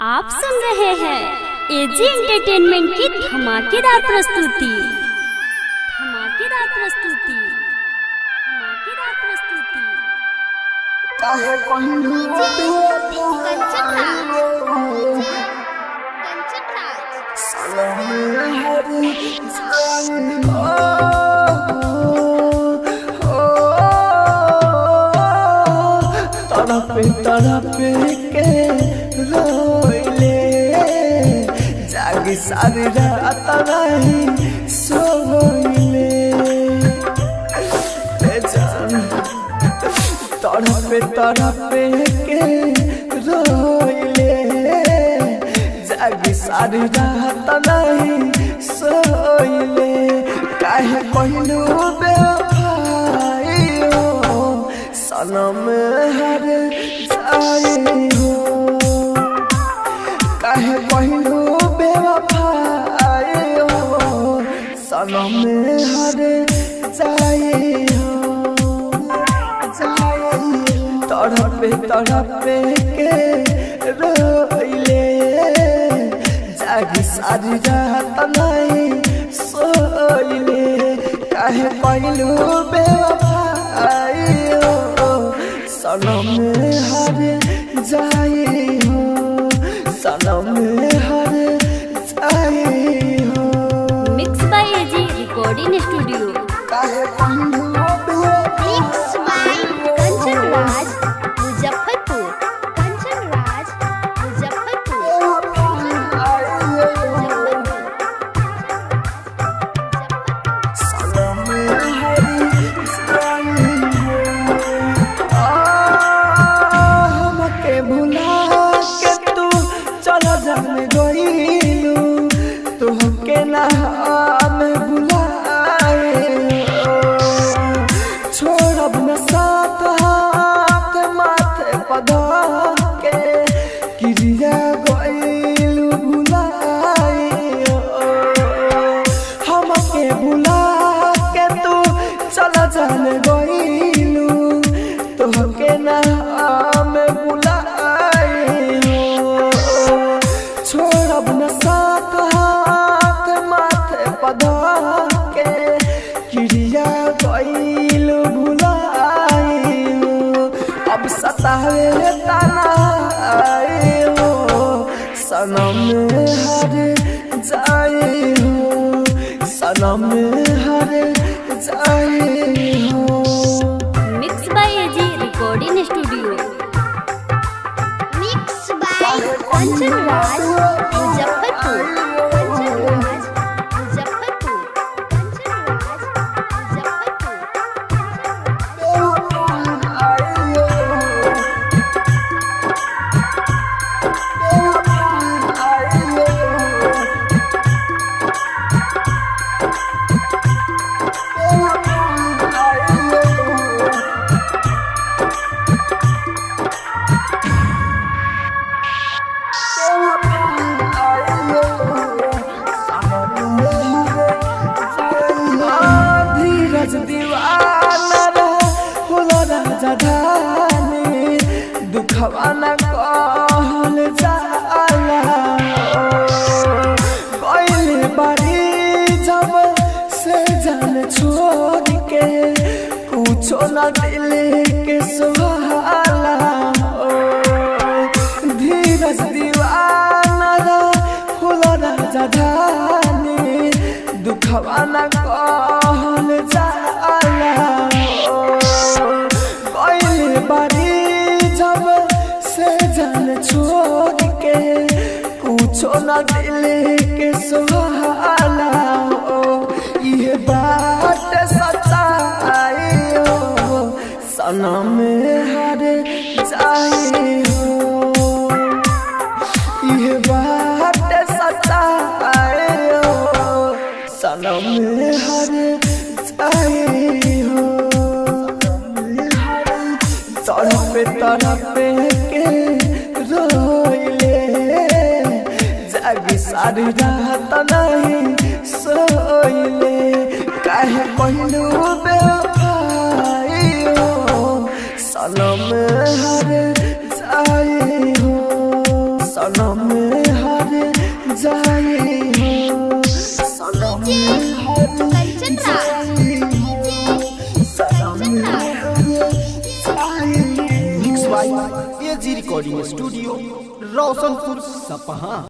आप सुन रहे हैं एजी एंटरटेनमेंट की धमाकेदार प्रस्तुति। तड़पे के रोइले जागी सारी रात नहीं सोइले तड़पे के रोइले जागी सारी रात नहीं सोइले काहे कहलू बेवफाई हो सनम हर जाई हो काहे कहलू बेवफाई हो सनम हर जाई हो तड़पे के रोइले जागी सारी रात नहीं सोइले काहे कहलू बेवफाई हो सनम हर जाई हो सनम हर जाई हो। Mix by AG recording studio. काहे कहलू मिक्स बाय कंचन राज मुजफ्फरपुर। सनम हर जाई हो सनम हर जाई हो। Mix by AG recording studio. Mix by Kanchan Raj Muzaffarpur. दुखवाना कहल जाला कोई बारी जब से जान छोड़ के कुछो न दिल के सुहाला धीरज दीवाना फूल राजा धानी दुखवाना कहल जाला कोई बारी छोड़ के कुछो न दिल के सुहाला ये बात सच्चाई हो सनम हर जाई हो ये बात सच्चाई हो सनम हर जाई हो। तड़पे के रोइले जागी सारी रात नहीं सोइले काहे कहलू बेवफाई हो सनम हर जाई हो सनम by AG recording studio, Roshanpur Sapaha.